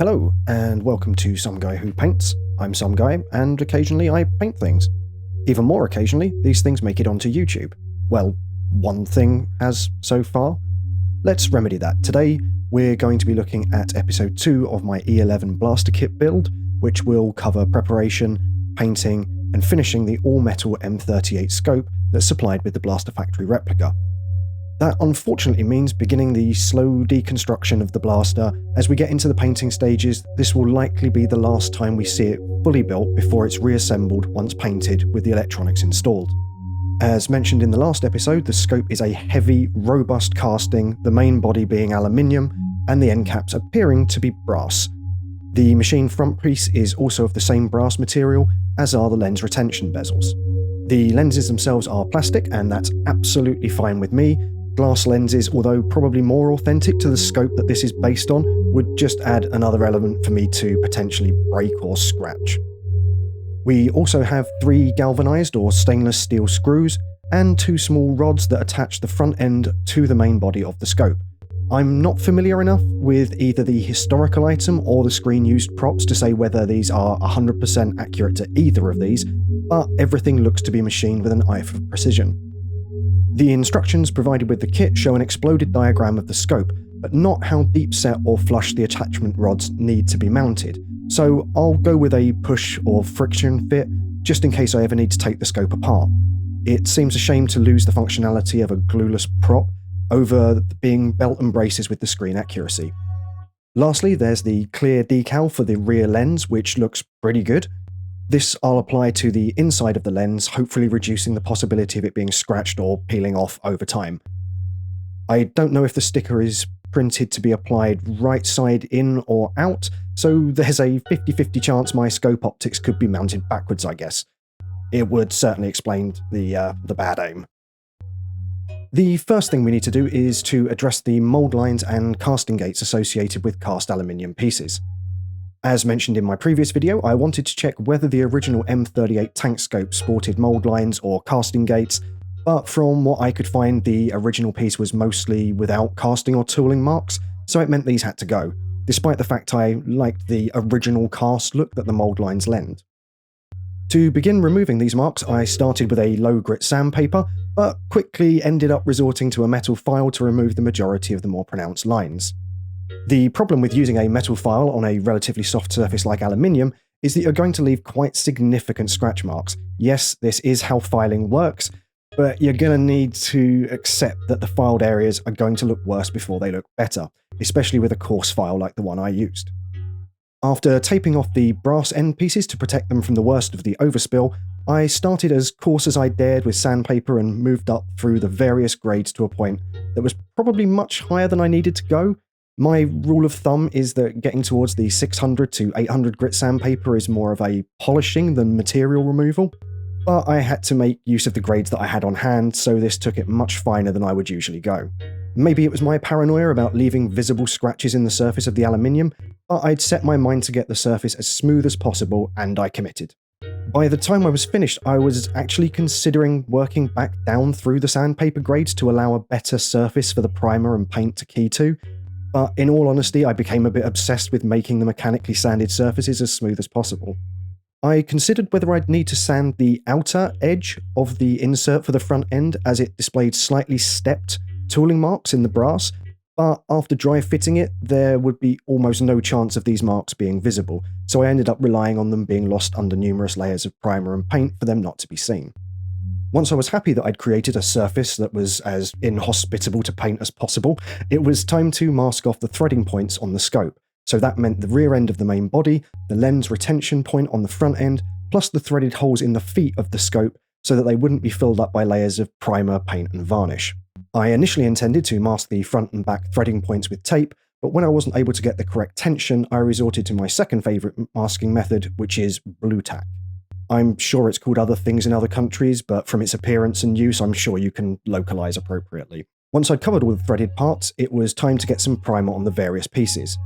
Hello, and welcome to Some Guy Who Paints. I'm Some Guy, and occasionally I paint things. Even more occasionally, these things make it onto YouTube. Well, one thing has so far. Let's remedy that. Today, we're going to be looking at episode 2 of my E11 Blaster Kit build, which will cover preparation, painting, and finishing the all-metal M38 scope that's supplied with the Blaster Factory replica. That unfortunately means beginning the slow deconstruction of the blaster. As we get into the painting stages, this will likely be the last time we see it fully built before it's reassembled once painted with the electronics installed. As mentioned in the last episode, the scope is a heavy, robust casting, the main body being aluminium, and the end caps appearing to be brass. The machine front piece is also of the same brass material, as are the lens retention bezels. The lenses themselves are plastic, and that's absolutely fine with me. Glass lenses, although probably more authentic to the scope that this is based on, would just add another element for me to potentially break or scratch. We also have 3 galvanized or stainless steel screws and 2 small rods that attach the front end to the main body of the scope. I'm not familiar enough with either the historical item or the screen used props to say whether these are 100% accurate to either of these, but everything looks to be machined with an eye for precision. The instructions provided with the kit show an exploded diagram of the scope, but not how deep set or flush the attachment rods need to be mounted, so I'll go with a push or friction fit, just in case I ever need to take the scope apart. It seems a shame to lose the functionality of a glueless prop over being belt and braces with the screen accuracy. Lastly, there's the clear decal for the rear lens, which looks pretty good. This I'll apply to the inside of the lens, hopefully reducing the possibility of it being scratched or peeling off over time. I don't know if the sticker is printed to be applied right side in or out, so there's a 50-50 chance my scope optics could be mounted backwards, I guess. It would certainly explain the bad aim. The first thing we need to do is to address the mould lines and casting gates associated with cast aluminium pieces. As mentioned in my previous video, I wanted to check whether the original M38 tank scope sported mould lines or casting gates, but from what I could find, the original piece was mostly without casting or tooling marks, so it meant these had to go, despite the fact I liked the original cast look that the mould lines lend. To begin removing these marks, I started with a low grit sandpaper, but quickly ended up resorting to a metal file to remove the majority of the more pronounced lines. The problem with using a metal file on a relatively soft surface like aluminium is that you're going to leave quite significant scratch marks. Yes, this is how filing works, but you're going to need to accept that the filed areas are going to look worse before they look better, especially with a coarse file like the one I used. After taping off the brass end pieces to protect them from the worst of the overspill, I started as coarse as I dared with sandpaper and moved up through the various grades to a point that was probably much higher than I needed to go. My rule of thumb is that getting towards the 600 to 800 grit sandpaper is more of a polishing than material removal, but I had to make use of the grades that I had on hand, so this took it much finer than I would usually go. Maybe it was my paranoia about leaving visible scratches in the surface of the aluminium, but I'd set my mind to get the surface as smooth as possible, and I committed. By the time I was finished, I was actually considering working back down through the sandpaper grades to allow a better surface for the primer and paint to key to, but in all honesty, I became a bit obsessed with making the mechanically sanded surfaces as smooth as possible. I considered whether I'd need to sand the outer edge of the insert for the front end, as it displayed slightly stepped tooling marks in the brass, but after dry fitting it, there would be almost no chance of these marks being visible, so I ended up relying on them being lost under numerous layers of primer and paint for them not to be seen. Once I was happy that I'd created a surface that was as inhospitable to paint as possible, it was time to mask off the threading points on the scope. So that meant the rear end of the main body, the lens retention point on the front end, plus the threaded holes in the feet of the scope so that they wouldn't be filled up by layers of primer, paint and varnish. I initially intended to mask the front and back threading points with tape, but when I wasn't able to get the correct tension, I resorted to my second favourite masking method, which is blue tack. I'm sure it's called other things in other countries, but from its appearance and use, I'm sure you can localize appropriately. Once I'd covered all the threaded parts, it was time to get some primer on the various pieces.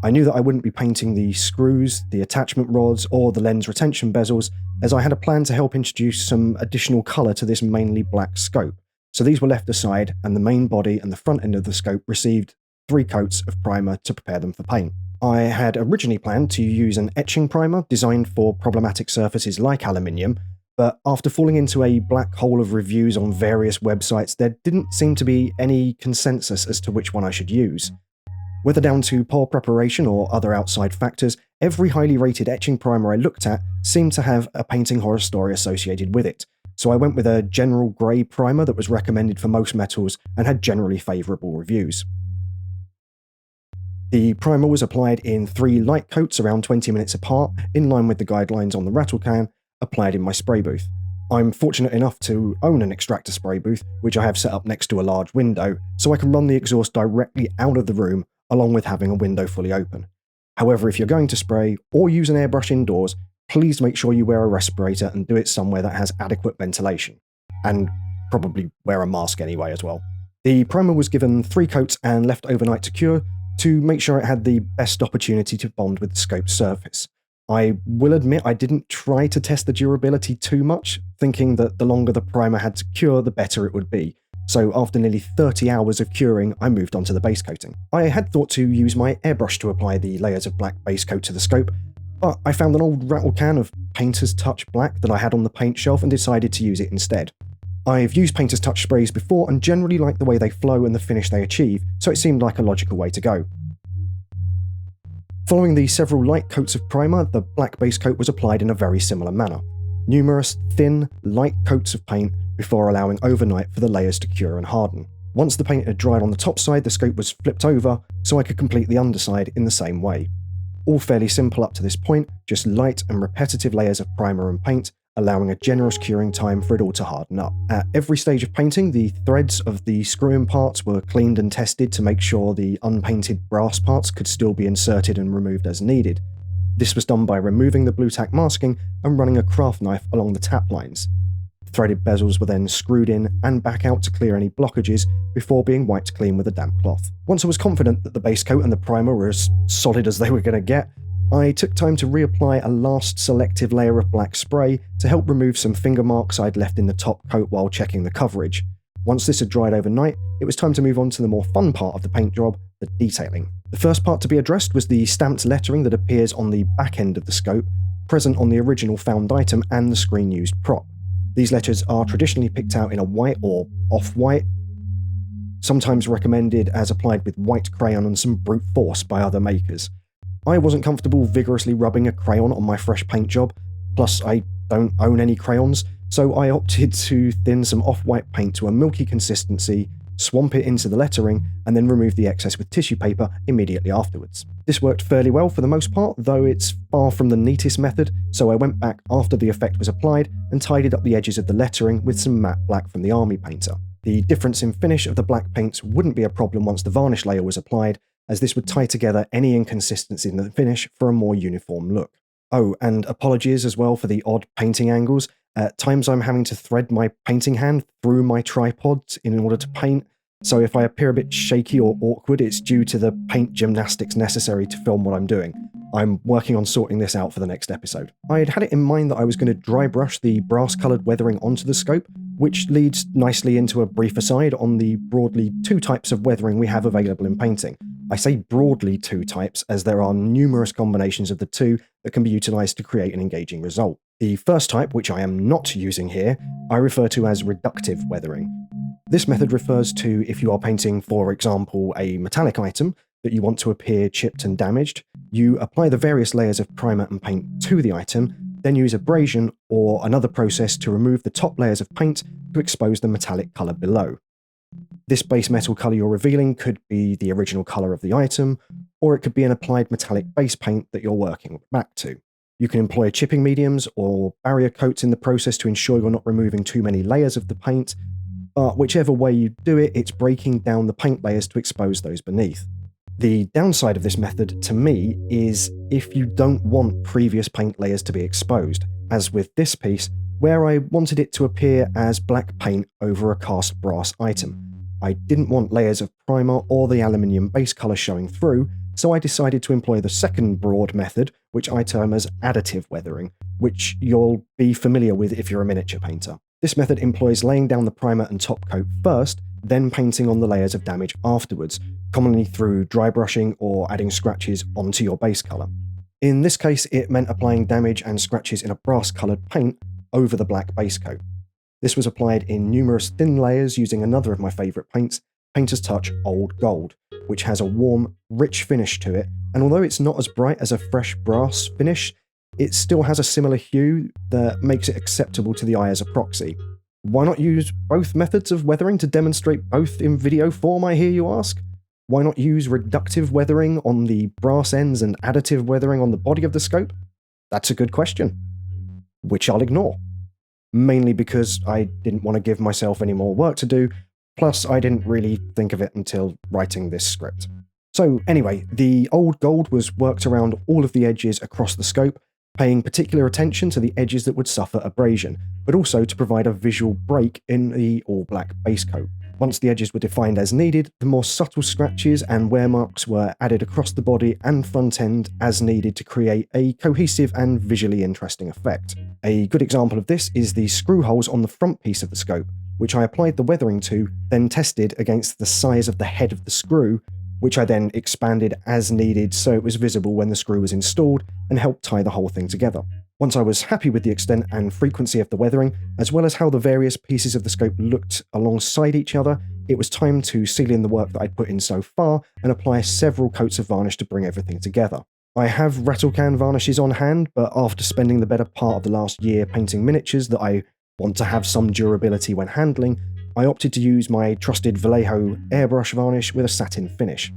I knew that I wouldn't be painting the screws, the attachment rods, or the lens retention bezels, as I had a plan to help introduce some additional colour to this mainly black scope. So these were left aside, and the main body and the front end of the scope received 3 coats of primer to prepare them for paint. I had originally planned to use an etching primer designed for problematic surfaces like aluminium, but after falling into a black hole of reviews on various websites, there didn't seem to be any consensus as to which one I should use. Whether down to poor preparation or other outside factors, every highly rated etching primer I looked at seemed to have a painting horror story associated with it, so I went with a general grey primer that was recommended for most metals and had generally favourable reviews. The primer was applied in 3 light coats around 20 minutes apart, in line with the guidelines on the rattle can, applied in my spray booth. I'm fortunate enough to own an extractor spray booth, which I have set up next to a large window, so I can run the exhaust directly out of the room, along with having a window fully open. However, if you're going to spray or use an airbrush indoors, please make sure you wear a respirator and do it somewhere that has adequate ventilation. And probably wear a mask anyway as well. The primer was given 3 coats and left overnight to cure, to make sure it had the best opportunity to bond with the scope's surface. I will admit I didn't try to test the durability too much, thinking that the longer the primer had to cure, the better it would be. So after nearly 30 hours of curing, I moved on to the base coating. I had thought to use my airbrush to apply the layers of black base coat to the scope, but I found an old rattle can of Painter's Touch Black that I had on the paint shelf and decided to use it instead. I've used Painter's Touch sprays before and generally like the way they flow and the finish they achieve, so it seemed like a logical way to go. Following the several light coats of primer, the black base coat was applied in a very similar manner. Numerous, thin, light coats of paint before allowing overnight for the layers to cure and harden. Once the paint had dried on the top side, the scope was flipped over so I could complete the underside in the same way. All fairly simple up to this point, just light and repetitive layers of primer and paint, allowing a generous curing time for it all to harden up. At every stage of painting, the threads of the screw-in parts were cleaned and tested to make sure the unpainted brass parts could still be inserted and removed as needed. This was done by removing the blue tack masking and running a craft knife along the tap lines. Threaded bezels were then screwed in and back out to clear any blockages before being wiped clean with a damp cloth. Once I was confident that the base coat and the primer were as solid as they were going to get, I took time to reapply a last selective layer of black spray to help remove some finger marks I'd left in the top coat while checking the coverage. Once this had dried overnight, it was time to move on to the more fun part of the paint job, the detailing. The first part to be addressed was the stamped lettering that appears on the back end of the scope, present on the original found item and the screen-used prop. These letters are traditionally picked out in a white or off-white, sometimes recommended as applied with white crayon and some brute force by other makers. I wasn't comfortable vigorously rubbing a crayon on my fresh paint job, plus I don't own any crayons, so I opted to thin some off-white paint to a milky consistency, swamp it into the lettering, and then remove the excess with tissue paper immediately afterwards. This worked fairly well for the most part, though it's far from the neatest method, so I went back after the effect was applied and tidied up the edges of the lettering with some matte black from the Army Painter. The difference in finish of the black paints wouldn't be a problem once the varnish layer was applied, as this would tie together any inconsistency in the finish for a more uniform look. Oh, and apologies as well for the odd painting angles. At times I'm having to thread my painting hand through my tripod in order to paint, so if I appear a bit shaky or awkward, it's due to the paint gymnastics necessary to film what I'm doing. I'm working on sorting this out for the next episode. I had it in mind that I was going to dry brush the brass-coloured weathering onto the scope, which leads nicely into a brief aside on the broadly 2 types of weathering we have available in painting. I say broadly 2 types as there are numerous combinations of the 2 that can be utilised to create an engaging result. The first type, which I am not using here, I refer to as reductive weathering. This method refers to if you are painting, for example, a metallic item that you want to appear chipped and damaged, you apply the various layers of primer and paint to the item, then use abrasion or another process to remove the top layers of paint to expose the metallic colour below. This base metal colour you're revealing could be the original colour of the item, or it could be an applied metallic base paint that you're working back to. You can employ chipping mediums or barrier coats in the process to ensure you're not removing too many layers of the paint, but whichever way you do it, it's breaking down the paint layers to expose those beneath. The downside of this method, to me, is if you don't want previous paint layers to be exposed, as with this piece, where I wanted it to appear as black paint over a cast brass item. I didn't want layers of primer or the aluminium base colour showing through, so I decided to employ the second broad method, which I term as additive weathering, which you'll be familiar with if you're a miniature painter. This method employs laying down the primer and top coat first, then painting on the layers of damage afterwards, commonly through dry brushing or adding scratches onto your base colour. In this case, it meant applying damage and scratches in a brass-coloured paint over the black base coat. This was applied in numerous thin layers using another of my favourite paints, Painter's Touch Old Gold, which has a warm, rich finish to it, and although it's not as bright as a fresh brass finish, it still has a similar hue that makes it acceptable to the eye as a proxy. Why not use both methods of weathering to demonstrate both in video form, I hear you ask? Why not use reductive weathering on the brass ends and additive weathering on the body of the scope? That's a good question, which I'll ignore. Mainly because I didn't want to give myself any more work to do, plus I didn't really think of it until writing this script. So anyway, the Old Gold was worked around all of the edges across the scope, paying particular attention to the edges that would suffer abrasion, but also to provide a visual break in the all-black base coat. Once the edges were defined as needed, the more subtle scratches and wear marks were added across the body and front end as needed to create a cohesive and visually interesting effect. A good example of this is the screw holes on the front piece of the scope, which I applied the weathering to, then tested against the size of the head of the screw, which I then expanded as needed so it was visible when the screw was installed and helped tie the whole thing together. Once I was happy with the extent and frequency of the weathering, as well as how the various pieces of the scope looked alongside each other, it was time to seal in the work that I'd put in so far and apply several coats of varnish to bring everything together. I have rattle can varnishes on hand, but after spending the better part of the last year painting miniatures that I want to have some durability when handling, I opted to use my trusted Vallejo airbrush varnish with a satin finish.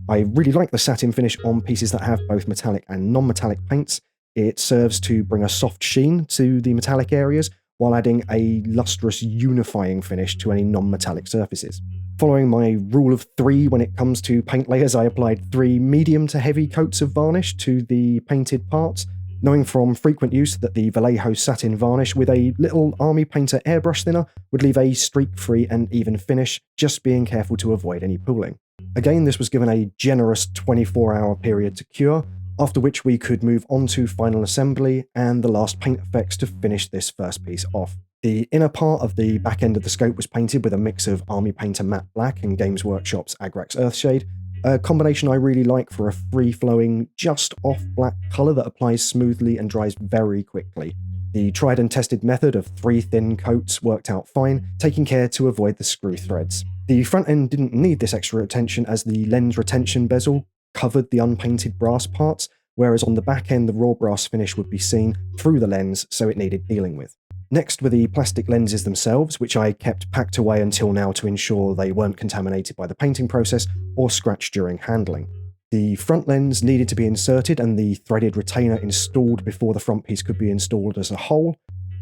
I really like the satin finish on pieces that have both metallic and non-metallic paints. It serves to bring a soft sheen to the metallic areas while adding a lustrous unifying finish to any non-metallic surfaces. Following my rule of 3 when it comes to paint layers, I applied 3 medium to heavy coats of varnish to the painted parts, knowing from frequent use that the Vallejo satin varnish with a little Army Painter airbrush thinner would leave a streak-free and even finish, just being careful to avoid any pooling. Again, this was given a generous 24-hour period to cure, after which we could move on to final assembly and the last paint effects to finish this first piece off. The inner part of the back end of the scope was painted with a mix of Army Painter Matte Black and Games Workshop's Agrax Earthshade, a combination I really like for a free-flowing, just off black colour that applies smoothly and dries very quickly. The tried and tested method of 3 thin coats worked out fine, taking care to avoid the screw threads. The front end didn't need this extra attention as the lens retention bezel covered the unpainted brass parts, whereas on the back end the raw brass finish would be seen through the lens, so it needed dealing with. Next were the plastic lenses themselves, which I kept packed away until now to ensure they weren't contaminated by the painting process or scratched during handling. The front lens needed to be inserted and the threaded retainer installed before the front piece could be installed as a whole.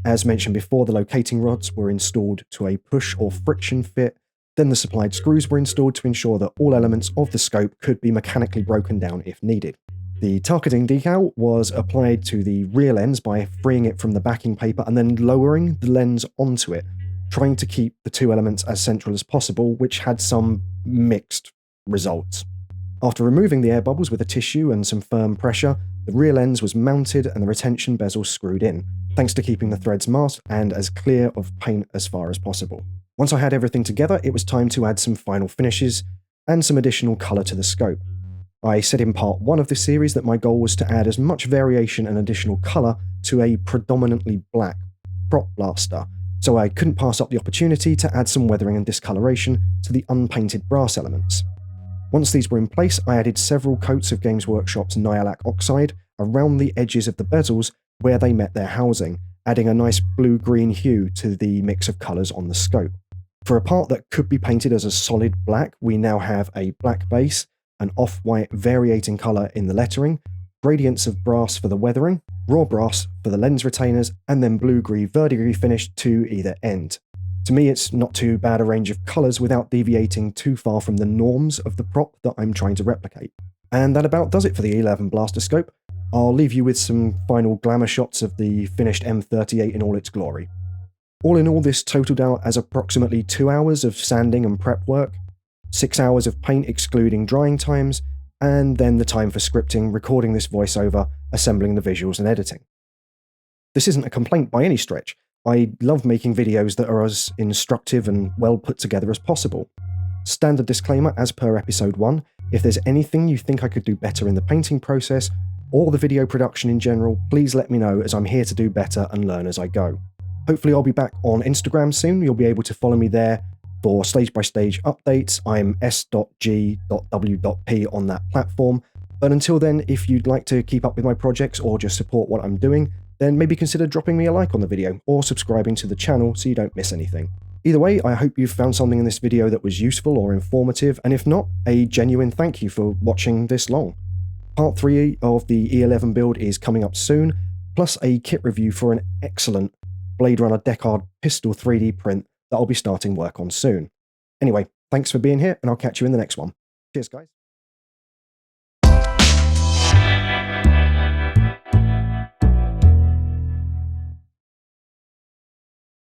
As mentioned before, the locating rods were installed to a push or friction fit. Then the supplied screws were installed to ensure that all elements of the scope could be mechanically broken down if needed. The targeting decal was applied to the rear lens by freeing it from the backing paper and then lowering the lens onto it, trying to keep the 2 elements as central as possible, which had some mixed results. After removing the air bubbles with a tissue and some firm pressure, the rear lens was mounted and the retention bezel screwed in, thanks to keeping the threads masked and as clear of paint as far as possible. Once I had everything together, it was time to add some final finishes and some additional colour to the scope. I said in part 1 of this series that my goal was to add as much variation and additional colour to a predominantly black prop blaster, so I couldn't pass up the opportunity to add some weathering and discoloration to the unpainted brass elements. Once these were in place, I added several coats of Games Workshop's Nihilakh Oxide around the edges of the bezels where they met their housing, adding a nice blue-green hue to the mix of colours on the scope. For a part that could be painted as a solid black, we now have a black base, an off-white variating colour in the lettering, gradients of brass for the weathering, raw brass for the lens retainers, and then blue-green verdigris finish to either end. To me, it's not too bad a range of colours without deviating too far from the norms of the prop that I'm trying to replicate. And that about does it for the E11 Blaster scope. I'll leave you with some final glamour shots of the finished M38 in all its glory. All in all, this totaled out as approximately 2 hours of sanding and prep work, 6 hours of paint excluding drying times, and then the time for scripting, recording this voiceover, assembling the visuals and editing. This isn't a complaint by any stretch. I love making videos that are as instructive and well put together as possible. Standard disclaimer as per episode 1, if there's anything you think I could do better in the painting process, or the video production in general, please let me know, as I'm here to do better and learn as I go. Hopefully I'll be back on Instagram soon. You'll be able to follow me there for stage-by-stage updates. I'm s.g.w.p on that platform. But until then, if you'd like to keep up with my projects or just support what I'm doing, then maybe consider dropping me a like on the video or subscribing to the channel so you don't miss anything. Either way, I hope you've found something in this video that was useful or informative, and if not, a genuine thank you for watching this long. Part 3 of the E11 build is coming up soon, plus a kit review for an excellent Blade Runner Deckard pistol 3D print that I'll be starting work on soon. Anyway, thanks for being here, and I'll catch you in the next one. Cheers, guys.